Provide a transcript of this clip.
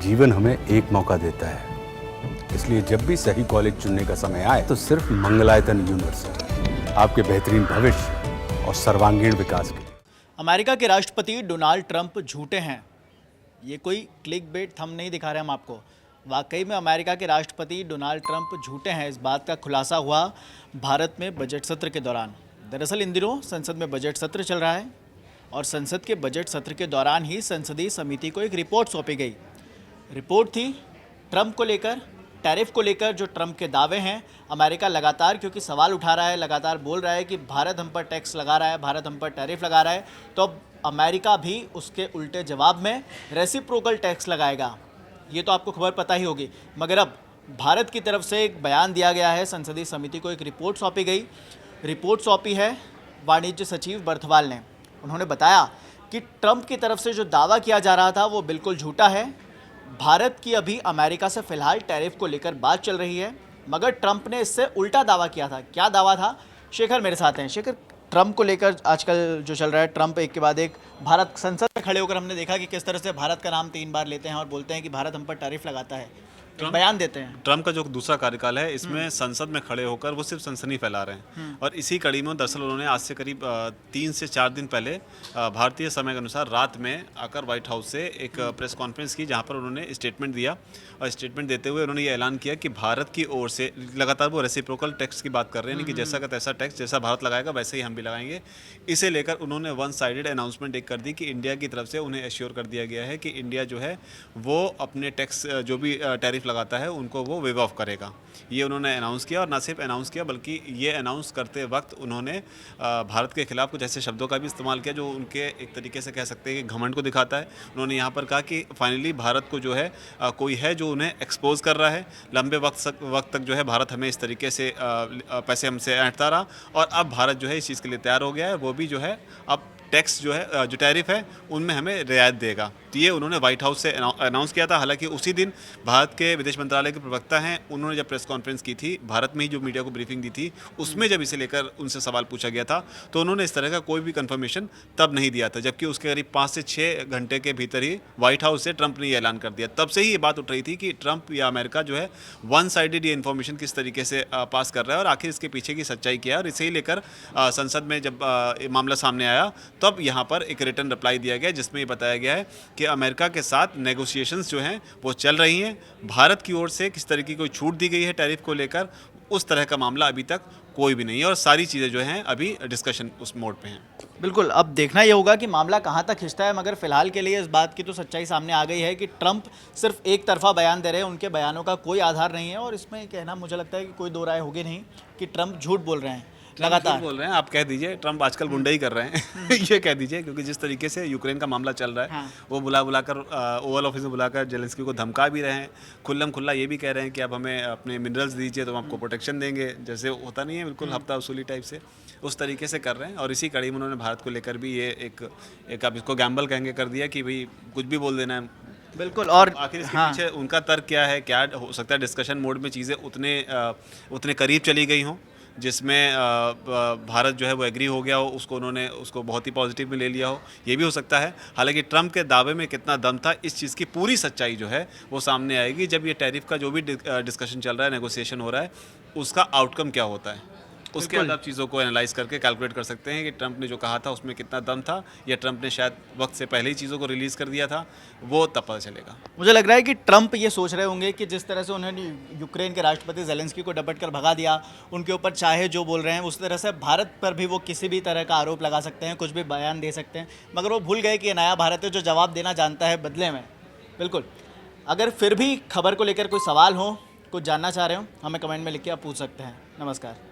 जीवन हमें एक मौका देता है, इसलिए जब भी सही कॉलेज चुनने का समय आए तो सिर्फ मंगलायतन यूनिवर्सिटी आपके बेहतरीन भविष्य और सर्वांगीण विकास के लिए। अमेरिका के राष्ट्रपति डोनाल्ड ट्रंप झूठे हैं। ये कोई क्लिक बेट थंब नहीं दिखा रहे हम आपको। वाकई में अमेरिका के राष्ट्रपति डोनाल्ड ट्रंप झूठे हैं। इस बात का खुलासा हुआ भारत में बजट सत्र के दौरान। दरअसल इन दिनों संसद में बजट सत्र चल रहा है और संसद के बजट सत्र के दौरान ही संसदीय समिति को एक रिपोर्ट सौंपी गई। रिपोर्ट थी ट्रंप को लेकर, टैरिफ को लेकर जो ट्रंप के दावे हैं। अमेरिका लगातार क्योंकि सवाल उठा रहा है, लगातार बोल रहा है कि भारत हम पर टैक्स लगा रहा है, भारत हम पर टैरिफ लगा रहा है, तो अब अमेरिका भी उसके उल्टे जवाब में रेसिप्रोकल टैक्स लगाएगा। ये तो आपको खबर पता ही होगी। मगर अब भारत की तरफ से एक बयान दिया गया है, संसदीय समिति को एक रिपोर्ट सौंपी गई। रिपोर्ट सौंपी है वाणिज्य सचिव बर्थवाल ने। उन्होंने बताया कि ट्रंप की तरफ से जो दावा किया जा रहा था वो बिल्कुल झूठा है। भारत की अभी अमेरिका से फिलहाल टैरिफ को लेकर बात चल रही है, मगर ट्रंप ने इससे उल्टा दावा किया था। क्या दावा था? शेखर मेरे साथ हैं। शेखर, ट्रंप को लेकर आजकल जो चल रहा है, ट्रंप एक के बाद एक भारत संसद में खड़े होकर हमने देखा कि किस तरह से भारत का नाम 3 बार लेते हैं और बोलते हैं कि भारत हम पर टैरिफ लगाता है, बयान देते हैं। ट्रंप का जो दूसरा कार्यकाल है इसमें संसद में खड़े होकर वो सिर्फ सनसनी फैला रहे हैं और इसी कड़ी में दरअसल उन्होंने आज से करीब 3 से 4 दिन पहले भारतीय समय के अनुसार रात में आकर व्हाइट हाउस से एक प्रेस कॉन्फ्रेंस की, जहां पर उन्होंने स्टेटमेंट दिया और स्टेटमेंट देते हुए उन्होंने ये ऐलान किया कि भारत की ओर से लगातार वो रेसिप्रोकल टैक्स की बात कर रहे हैं कि जैसा का तैसा टैक्स जैसा भारत लगाएगा वैसे ही हम भी लगाएंगे। इसे लेकर उन्होंने वन साइडेड अनाउंसमेंट एक कर दी कि इंडिया की तरफ से उन्हें एश्योर कर दिया गया है कि इंडिया जो है वो अपने टैक्स जो भी टैरिफ लगाता है उनको वो वेव ऑफ करेगा। ये उन्होंने अनाउंस किया और ना सिर्फ अनाउंस किया बल्कि ये अनाउंस करते वक्त उन्होंने भारत के खिलाफ कुछ ऐसे शब्दों का भी इस्तेमाल किया जो उनके एक तरीके से कह सकते हैं कि घमंड को दिखाता है। उन्होंने यहाँ पर कहा कि फाइनली भारत को जो है कोई है जो उन्हें एक्सपोज कर रहा है। लंबे वक्त तक जो है भारत हमें इस तरीके से पैसे हमसे ऐंठता रहा और अब भारत जो है इस चीज़ के लिए तैयार हो गया है, वो भी जो है अब टैक्स जो है जो टैरिफ है उनमें हमें रियायत देगा। तो ये उन्होंने व्हाइट हाउस से अनाउंस किया था। हालांकि उसी दिन भारत के विदेश मंत्रालय के प्रवक्ता हैं, उन्होंने जब प्रेस कॉन्फ्रेंस की थी, भारत में ही जो मीडिया को ब्रीफिंग दी थी, उसमें जब इसे लेकर उनसे सवाल पूछा गया था तो उन्होंने इस तरह का कोई भी कंफर्मेशन तब नहीं दिया था, जबकि उसके करीब 5 से 6 घंटे के भीतर ही व्हाइट हाउस से ट्रंप ने ये ऐलान कर दिया। तब से ही ये बात उठ रही थी कि ट्रंप या अमेरिका जो है वन साइडेड ये इन्फॉर्मेशन किस तरीके से पास कर रहा है और आखिर इसके पीछे की सच्चाई क्या है। और इसे ही लेकर संसद में जब मामला सामने आया तब यहाँ पर एक रिटर्न रिप्लाई दिया गया जिसमें ये बताया गया है कि अमेरिका के साथ नेगोशिएशंस जो हैं वो चल रही हैं। भारत की ओर से किस तरह की कोई छूट दी गई है टैरिफ को लेकर, उस तरह का मामला अभी तक कोई भी नहीं है और सारी चीज़ें जो हैं अभी डिस्कशन उस मोड पे हैं। बिल्कुल, अब देखना ये होगा कि मामला कहाँ तक खिंचता है, मगर फिलहाल के लिए इस बात की तो सच्चाई सामने आ गई है कि ट्रंप सिर्फ एक तरफा बयान दे रहे हैं, उनके बयानों का कोई आधार नहीं है और इसमें कहना मुझे लगता है कि कोई दो राय होगी नहीं कि ट्रंप झूठ बोल रहे हैं लगातार। बोल रहे हैं, आप कह दीजिए ट्रंप आजकल गुंडा ही कर रहे हैं ये कह दीजिए, क्योंकि जिस तरीके से यूक्रेन का मामला चल रहा है हाँ। वो बुलाकर ओवल ऑफिस में बुलाकर जेलेंस्की को धमका भी रहे हैं, खुल्लम खुल्ला ये भी कह रहे हैं कि आप हमें अपने मिनरल्स दीजिए तो हम आपको प्रोटेक्शन देंगे, जैसे होता नहीं है बिल्कुल हफ्ता वसूली टाइप से, उस तरीके से कर रहे हैं। और इसी कड़ी में उन्होंने भारत को लेकर भी ये एक आप इसको गैम्बल कहेंगे कर दिया कि भाई कुछ भी बोल देना है। बिल्कुल। और आखिर इसके हाँ। पीछे उनका तर्क क्या है, क्या हो सकता है डिस्कशन मोड में चीज़ें उतने करीब चली गई हों जिसमें भारत जो है वो एग्री हो गया हो, उसको बहुत ही पॉजिटिव में ले लिया हो, ये भी हो सकता है। हालांकि ट्रंप के दावे में कितना दम था, इस चीज़ की पूरी सच्चाई जो है वो सामने आएगी जब ये टैरिफ का जो भी डिस्कशन चल रहा है, नेगोशिएशन हो रहा है, उसका आउटकम क्या होता है। उसके बाद आप चीज़ों को एनालाइज करके कैलकुलेट कर सकते हैं कि ट्रंप ने जो कहा था उसमें कितना दम था या ट्रंप ने शायद वक्त से पहले ही चीज़ों को रिलीज़ कर दिया था, वो तब पता चलेगा। मुझे लग रहा है कि ट्रंप ये सोच रहे होंगे कि जिस तरह से उन्होंने यूक्रेन के राष्ट्रपति जेलेंस्की को डपट कर भगा दिया, उनके ऊपर चाहे जो बोल रहे हैं, उस तरह से भारत पर भी वो किसी भी तरह का आरोप लगा सकते हैं, कुछ भी बयान दे सकते हैं, मगर वो भूल गए कि ये नया भारत है जो जवाब देना जानता है बदले में। बिल्कुल, अगर फिर भी खबर को लेकर कोई सवाल हो, कुछ जानना चाह रहे हो, हमें कमेंट में लिख के आप पूछ सकते हैं। नमस्कार।